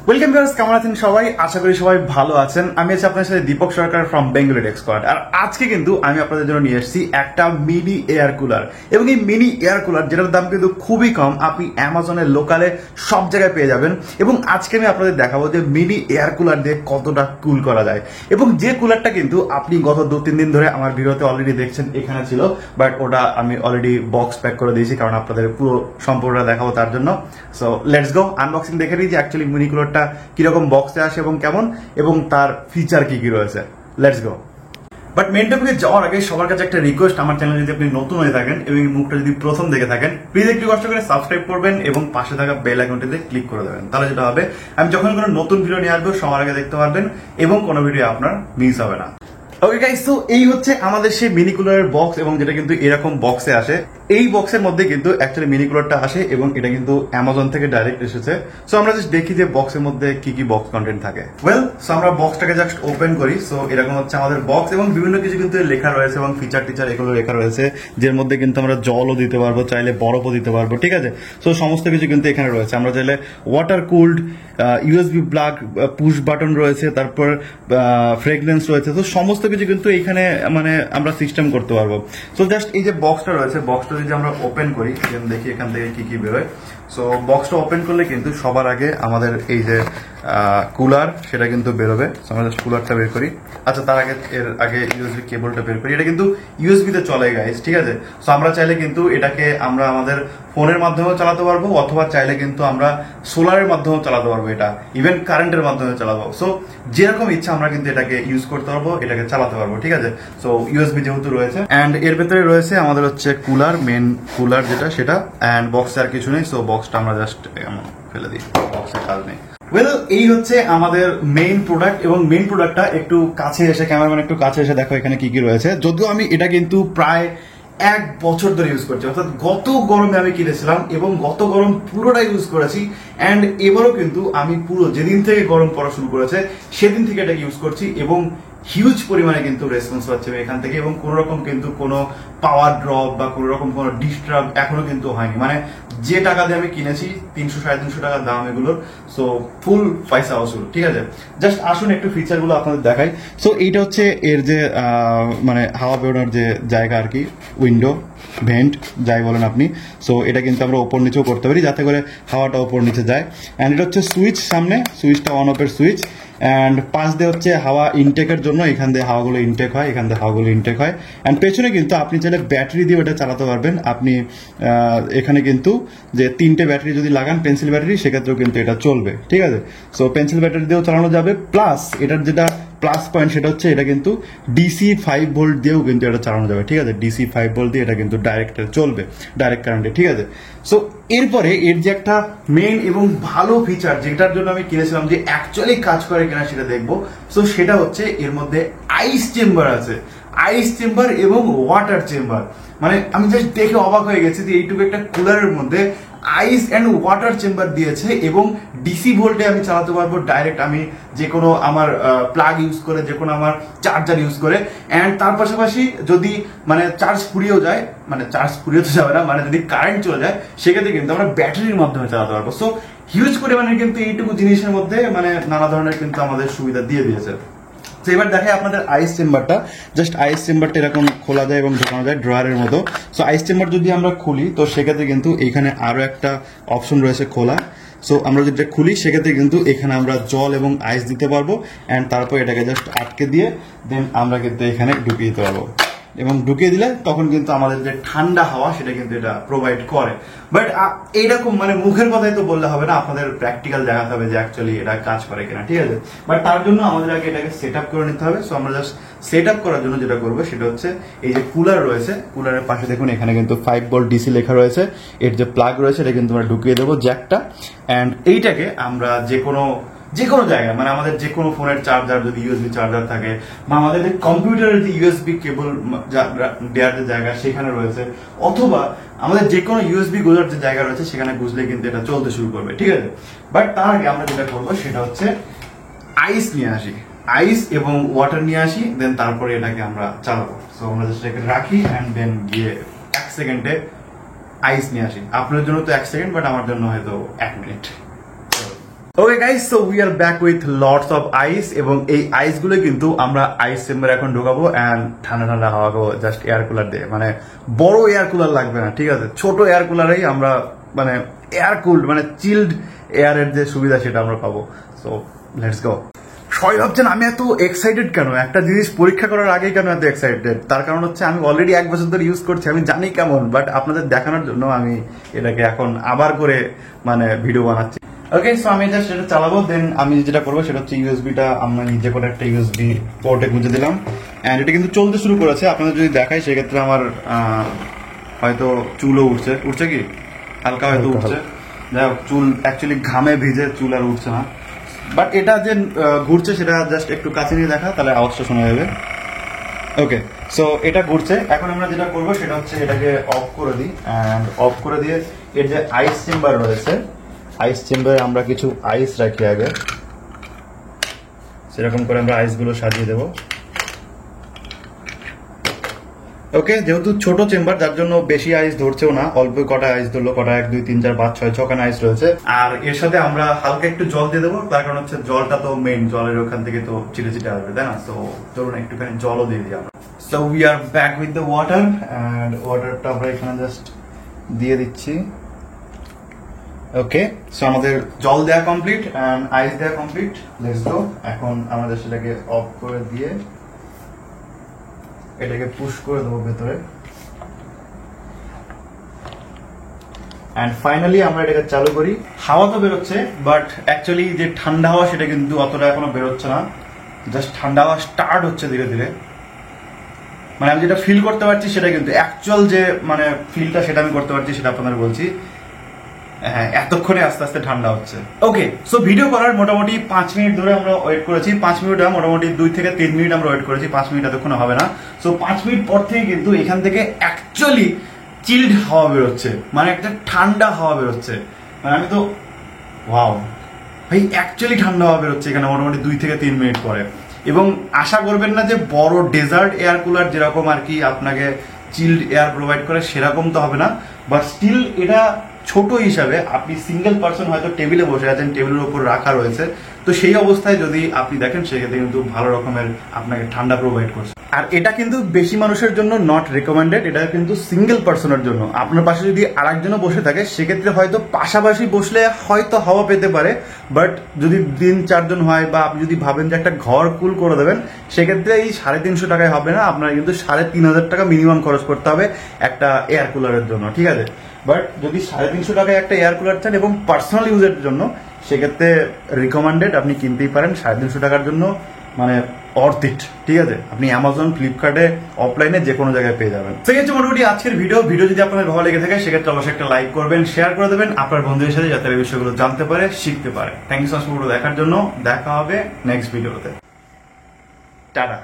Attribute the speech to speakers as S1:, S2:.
S1: Welcome viewers, কেমন আছেন সবাই? আশা করি সবাই ভালো আছেন। আমি আছি আপনার সাথে দীপক সরকার ফ্রম বেঙ্গলি টেক স্কোয়াড। আর আজকে কিন্তু আমি আপনাদের জন্য নিয়ে এসেছি একটা মিনি এয়ার কুলার। এবং এই মিনি এয়ার কুলার যেটার দাম কিন্তু খুবই কম, আপনি অ্যামাজনের লোকালে সব জায়গায় পেয়ে যাবেন। এবং আজকে আমি আপনাদের দেখাবো যে মিনি এয়ার কুলার দিয়ে কতটা কুল করা যায়। এবং যে কুলারটা কিন্তু আপনি গত 2-3 দিন ধরে আমার ভিডিওতে অলরেডি দেখছেন, এখানে ছিল, বাট ওটা আমি অলরেডি বক্স প্যাক করে দিয়েছি কারণ আপনাদের পুরো সম্পূর্ণটা দেখাবো তার জন্য। সো লেটস গো, আনবক্সিং দেখে নিই যে অ্যাকচুয়ালি মিনি কুলারটা কিরকম বক্সে আসে এবং কেমন, এবং তার ফিচার কি কি রয়েছে। Let's go. বাট মেন টপিকে যাওয়ার আগে সবার কাছে একটা রিকোয়েস্ট, আমার চ্যানেল যদি আপনি নতুন হয়ে থাকেন এবং মুখটা যদি প্রথম দেখে থাকেন, প্লিজ একটু কষ্ট করে সাবস্ক্রাইব করবেন এবং পাশে থাকা বেল আইকনটিতে ক্লিক করে দেবেন। তাহলে যেটা হবে, আমি যখন কোনো নতুন ভিডিও নিয়ে আসবো সবার আগে দেখতে পারবেন এবং কোনো ভিডিও আপনার মিস হবে না। ওকে গাইস, তো এই হচ্ছে আমাদের সেই মিনি কুলারের বক্স, এবং যেটা কিন্তু এরকম বক্সে আসে। এই বক্সের মধ্যে কিন্তু অ্যাকচুয়ালি মিনি কুলারটা আসে এবং এটা কিন্তু অ্যামাজন থেকে ডাইরেক্ট এসেছে। সো আমরা জাস্ট দেখি যে বক্সের মধ্যে কি কি বক্স কন্টেন্ট থাকে। ওয়েল, সো আমরা বক্সটাকে জাস্ট ওপেন করি। সো এরকম হচ্ছে আমাদের বক্স, এবং বিভিন্ন কিছু কিন্তু লেখা রয়েছে এবং ফিচার টিচার এগুলো লেখা রয়েছে, যার মধ্যে কিন্তু আমরা জলও দিতে পারবো, চাইলে বরফও দিতে পারবো, ঠিক আছে। সো সমস্ত কিছু কিন্তু এখানে রয়েছে। আমরা চাইলে water cooled, USB plug, push button রয়েছে, তারপর ফ্রেগরেন্স রয়েছে। তো সমস্ত কিছু কিন্তু এখানে মানে আমরা সিস্টেম করতে পারবো। সো জাস্ট এই যে বক্সটা রয়েছে, বক্সটা যদি আমরা ওপেন করি, দেখি এখান থেকে কি কি বেরোয়। সো বক্সটা ওপেন করলে কিন্তু সবার আগে আমাদের এই যে কুলার সেটা কিন্তু বেরোবে। আমরা জাস্ট কুলারটা বের করি। আচ্ছা, তার আগে এর আগে ইউএসবি কেবলটা বের করি। এটা কিন্তু ইউএসবি তে চলে গাইস, ঠিক আছে। সো আমরা চাইলে কিন্তু এটাকে আমরা আমাদের ফোনের মাধ্যমেও চালাতে পারবো, অথবা চাইলে কিন্তু আমরা সোলারের মাধ্যমেও চালাতে পারবো, এটা ইভেন কারেন্টের মাধ্যমে চালাবো। সো যেরকম ইচ্ছা আমরা কিন্তু এটাকে ইউজ করতে পারবো, এটাকে চালাতে পারবো, ঠিক আছে। সো ইউএসবি যেহেতু রয়েছে, অ্যান্ড এর ভেতরে রয়েছে আমাদের হচ্ছে কুলার, মেন কুলার যেটা সেটা, অ্যান্ড বক্সে আর কিছু নেই। সো বক্সটা আমরা জাস্ট ফেলে দিই, বক্সের কাজ নেই। ওয়েল, এই হচ্ছে আমাদের মেইন প্রোডাক্ট, এবং মেইন প্রোডাক্টটা একটু কাছে এসে, ক্যামেরাম্যান একটু কাছে এসে দেখো এখানে কি কি রয়েছে। যদিও আমি এটা কিন্তু প্রায় 1 বছর ধরে ইউজ করছি, অর্থাৎ গত গরমে আমি কিনেছিলাম এবং গত গরম পুরোটা ইউজ করেছি। অ্যান্ড এবারও কিন্তু আমি পুরো যেদিন থেকে গরম পড়া শুরু করেছে সেদিন থেকে এটাকে ইউজ করছি, এবং হিউজ পরিমাণে কিন্তু রেসপন্স পাচ্ছি আমি এখান থেকে, এবং কোনো রকম কিন্তু কোনো পাওয়ার ড্রপ বা কোনো রকম কোনো ডিস্টার্ব এখনো কিন্তু হয়নি। মানে যে টাকা দিয়ে আমি কিনেছি, 300-350 টাকা দাম এগুলোর, সো ফুল পয়সা ওসুল, ঠিক আছে। জাস্ট আসুন একটু ফিচার গুলো আপনাদের দেখাই। সো এইটা হচ্ছে এর যে মানে হাওয়া বেরোনোর যে জায়গা আর কি, উইন্ডো, ভেন্ট যাই বলেন আপনি। সো এটা কিন্তু আমরা ওপর নিচেও করতে পারি যাতে করে হাওয়াটা ওপর নিচে যায়। অ্যান্ড এটা হচ্ছে সুইচ, সামনে সুইচটা অন অফের সুইচ, অ্যান্ড পাশ দিয়ে হচ্ছে হাওয়া ইনটেকের জন্য, এখান দিয়ে হাওয়াগুলো ইনটেক হয়, এখান দিয়ে হাওয়াগুলো ইনটেক হয়। অ্যান্ড পেছনে কিন্তু আপনি চাইলে ব্যাটারি দিয়ে ওটা চালাতে পারবেন। আপনি এখানে কিন্তু যে 3টে ব্যাটারি যদি লাগান, পেন্সিল ব্যাটারি, সেক্ষেত্রেও কিন্তু এটা চলবে, ঠিক আছে। সো পেন্সিল ব্যাটারি দিয়েও চালানো যাবে। প্লাস এটার যেটা প্লাস পয়েন্ট সেটা হচ্ছে এটা কিন্তু ডিসি 5 ভোল্ট দিয়েও কিন্তু এটা চালানো যাবে, ঠিক আছে। ডিসি 5 ভোল্ট দিয়ে এটা কিন্তু ডাইরেক্ট চলবে, ডাইরেক্ট কারেন্টে, ঠিক আছে। সো এরপরে এর যে একটা মেইন এবং ভালো ফিচার, যেটার জন্য আমি কিনেছিলাম, যে অ্যাকচুয়ালি কাজ করে কিনা সেটা দেখবো। সো সেটা হচ্ছে এর মধ্যে আইস চেম্বার আছে, আইস চেম্বার এবং ওয়াটার চেম্বার। মানে আমি জাস্ট দেখে অবাক হয়ে গেছি যে এইটুকু একটা কুলারের মধ্যে আইস অ্যান্ড ওয়াটার চেম্বার দিয়েছে, এবং ডিসি ভোল্টে আমি চালাতে পারবো ডাইরেক্ট, আমি যে কোনো আমার প্লাগ ইউজ করে, যে কোনো আমার চার্জার ইউজ করে। অ্যান্ড তার পাশাপাশি যদি মানে চার্জ ফুরিয়েও যায়, মানে চার্জ ফুরিয়ে তো যাবে না, মানে যদি কারেন্ট চলে যায় সেক্ষেত্রে কিন্তু আমরা ব্যাটারির মাধ্যমে চালাতে পারবো। সো হিউজ পরিমাণে কিন্তু এইটুকু জিনিসের মধ্যে মানে নানা ধরনের কিন্তু আমাদের সুবিধা দিয়ে দিয়েছে। তো এবার দেখাই আপনাদের আইস চেম্বারটা। জাস্ট আইস চেম্বারটা এরকম খোলা যায় এবং ঢোকানো যায় ড্রয়ারের মতো। সো আইস চেম্বার যদি আমরা খুলি, তো সেক্ষেত্রে কিন্তু এখানে আরো একটা অপশন রয়েছে খোলা। সো আমরা যদি খুলি সেক্ষেত্রে কিন্তু এখানে আমরা জল এবং আইস দিতে পারবো, অ্যান্ড তারপর এটাকে জাস্ট আটকে দিয়ে দেন আমরা কিন্তু এখানে ঢুকিয়ে দিতে পারবো, এবং ঢুকিয়ে দিলে তখন কিন্তু আমাদের যে ঠান্ডা হাওয়া সেটা কিন্তু এটা প্রোভাইড করে। বাট এইরকম মানে মুখের কথাই তো বললে হবে না, আপনাদের প্র্যাকটিক্যাল দেখাতে হবে যে অ্যাকচুয়ালি এটা কাজ করে কিনা, ঠিক আছে। বাট তার জন্য আমাদের আগে এটাকে সেট আপ করে নিতে হবে। সো আমরা জাস্ট সেট আপ করার জন্য যেটা করবো সেটা হচ্ছে এই যে কুলার রয়েছে, কুলারের পাশে দেখুন এখানে কিন্তু 5 ভোল্ট ডিসি লেখা রয়েছে। এর যে প্লাগ রয়েছে এটা কিন্তু আমরা ঢুকিয়ে দেবো জ্যাকটা, অ্যান্ড এইটাকে আমরা যে কোনো জায়গায়, মানে আমাদের যে কোনো ফোনের চার্জার যদি ইউএসবি চার্জার থাকে, বা আমাদের কম্পিউটারের যে ইউএসবি কেবল দেওয়ার যে জায়গা সেখানে রয়েছে, অথবা আমাদের যে কোনো ইউএসবি গোজার যে জায়গা রয়েছে সেখানে গুজলে কিন্তু এটা চলতে শুরু করবে, ঠিক আছে। বাট তার আগে আমরা যেটা করবো সেটা হচ্ছে আইস নিয়ে আসি, আইস এবং ওয়াটার নিয়ে আসি, দেন তারপরে এটাকে আমরা চালাবো। সো আমরা জাস্ট এটাকে রাখি অ্যান্ড দেন গিয়ে 1 সেকেন্ডে আইস নিয়ে আসি। আপনার জন্য তো 1 সেকেন্ড, বাট আমার জন্য হয়তো 1 minute. Okay guys, so we are back with lots of ice, এবং এই আইস গুলো কিন্তু আমরা আইস চেম্বারে এখন ঢোকাবো এন্ড ঠান্ডা ঠান্ডা হাওয়া খাবো জাস্ট এয়ার কুলার দিয়ে। মানে বড় এয়ার কুলার লাগবে না, ঠিক আছে, ছোট এয়ার কুলারেই আমরা মানে এয়ার কুলড মানে চিল্ড এয়ারের যে সুবিধা সেটা আমরা পাবো। So let's go. সবাই ভাবছেন আমি এত এক্সাইটেড কেন, একটা জিনিস পরীক্ষা করার আগে কেন এত এক্সাইটেড? তার কারণ হচ্ছে আমি অলরেডি 1 বছর ধরে ইউজ করছি, আমি জানি কেমন, বাট আপনাদের দেখানোর জন্য আমি এটাকে এখন আবার করে মানে ভিডিও বানাচ্ছি। ওকে, সো আমি জাস্ট এটা চালাবো, দেন আমি যেটা করবো সেটা হচ্ছে ইউএসবিটা আমরা নিজে করে একটা ইউএসবি পোর্টে গুঁজে দিলাম এন্ড এটা কিন্তু চলতে শুরু করেছে। আপনাদের যদি দেখাই সেক্ষেত্রে আমার হয়তো চুলও উঠছে কি হালকা হয়তো উঠছে, যাই হোক চুল অ্যাকচুয়ালি ঘামে ভিজে চুল আর উঠছে না, বাট এটা যে ঘুরছে সেটা জাস্ট একটু কাছে নিয়ে দেখা, তাহলে আওয়াজটা শোনা যাবে। ওকে, সো এটা ঘুরছে। এখন আমরা যেটা করবো সেটা হচ্ছে এটাকে অফ করে দিই অ্যান্ড অফ করে দিয়ে এর যে আইস চেম্বার রয়েছে, আইস চেম্বারে আমরা কিছু আইস রাখি আগে, সেরকম করে আমরা আইসগুলো সাজিয়ে দেবো। ওকে, যেহেতু ছোট চেম্বার যার জন্য বেশি আইস ধরছেও না, অল্প কটা আইস ধরলো, কটা 1 2 3 4 5 6 6খানা আইস রয়েছে। আর এর সাথে আমরা হালকা একটু জল দিয়ে দেবো, তার কারণ হচ্ছে জলটা তো মেইন, জলের ওখান থেকে তো চিটে চিটে আসবে, তাই না? তো ধরুন একটুখানি জলও দিয়ে দিই আমরা। So we are back with the water and ওয়াটারটা আমরা এখানে জাস্ট দিয়ে দিচ্ছি। ওকে, সো আমাদের জল দেওয়া কমপ্লিট এন্ড আইস দেওয়া কমপ্লিট, লেটস গো। এখন আমাদের সেটাকে অফ করে দিয়ে এটাকে পুশ করে দেবো ভেতরে এন্ড ফাইনালি আমরা এটাকে চালু করি। হাওয়া তো বেরোচ্ছে, বাট অ্যাকচুয়ালি যে ঠান্ডা হাওয়া সেটা কিন্তু অতটা এখনো বেরোচ্ছে না, জাস্ট ঠান্ডা হাওয়া স্টার্ট হচ্ছে ধীরে ধীরে। মানে আমি যেটা ফিল করতে পারছি সেটা কিন্তু অ্যাকচুয়াল যে মানে ফিলটা সেটা আমি করতে পারছি, সেটা আপনাদের বলছি। হ্যাঁ, এতক্ষণে আস্তে আস্তে ঠান্ডা হচ্ছে। ওকে, সো ভিডিও করার মোটামুটি 5 মিনিট ধরে আমরা ওয়েট করেছি। 5 মিনিট মোটামুটি 2 থেকে 3 মিনিট আমরা ওয়েট করেছি, 5 মিনিট এতক্ষণ হবে না। সো 5 মিনিট পর থেকে কিন্তু এখান থেকে অ্যাকচুয়ালি চিল্ড হাওয়া বেরোচ্ছে, মানে একটা ঠান্ডা হাওয়া বেরোচ্ছে। মানে আমি তো ওয়াও ভাই, অ্যাকচুয়ালি ঠান্ডা হাওয়া বেরোচ্ছে এখানে মোটামুটি 2 থেকে 3 মিনিট পরে। এবং আশা করবেন না যে বড় ডেজার্ট এয়ার কুলার যেরকম আর কি আপনাকে চিল্ড এয়ার প্রোভাইড করে সেরকম তো হবে না, বাট স্টিল এটা ছোট হিসাবে আপনি সিঙ্গেল পার্সন হয়তো টেবিলে বসে আছেন, টেবিলের উপর রাখা রয়েছে, তো সেই অবস্থায় যদি আপনি দেখেন সেক্ষেত্রে কিন্তু ভালো রকমের আপনাকে ঠান্ডা প্রোভাইড করছে। আর এটা কিন্তু বেশি মানুষের জন্য নট রেকমেন্ডেড, এটা কিন্তু সিঙ্গেল পার্সনের জন্য। আপনার পাশে যদি আরেকজনও বসে থাকে সেক্ষেত্রে হয়তো পাশাপাশি বসলে হয়তো হাওয়া পেতে পারে, বাট যদি 3-4 জন হয় বা আপনি যদি ভাবেন যে একটা ঘর কুল করে দেবেন, সেক্ষেত্রে এই 350 টাকায় হবে না, আপনার কিন্তু 3500 টাকা মিনিমাম খরচ করতে হবে একটা এয়ার কুলারের জন্য, ঠিক আছে? বাট যদি 350 টাকায় একটা এয়ার কুলার চান এবং পার্সোনাল ইউজের জন্য, সেক্ষেত্রে রিকমেন্ডেড আপনি কিনতেই পারেন 350 টাকার জন্য, মানে অর্থ ইট, ঠিক আছে? আপনি অ্যামাজন, ফ্লিপকার্টে, অফলাইনে যে কোনো জায়গায় পেয়ে যাবেন। সেই হচ্ছে মোটামুটি আজকের ভিডিও যদি আপনাদের ভালো লেগে থাকে সেক্ষেত্রে অবশ্যই একটা লাইক করবেন, শেয়ার করে দেবেন আপনার বন্ধুদের সাথে, যাতে এই বিষয়গুলো জানতে পারে, শিখতে পারে। Thank you so much video দেখার জন্য। দেখা হবে নেক্সট ভিডিওতে। টাটা।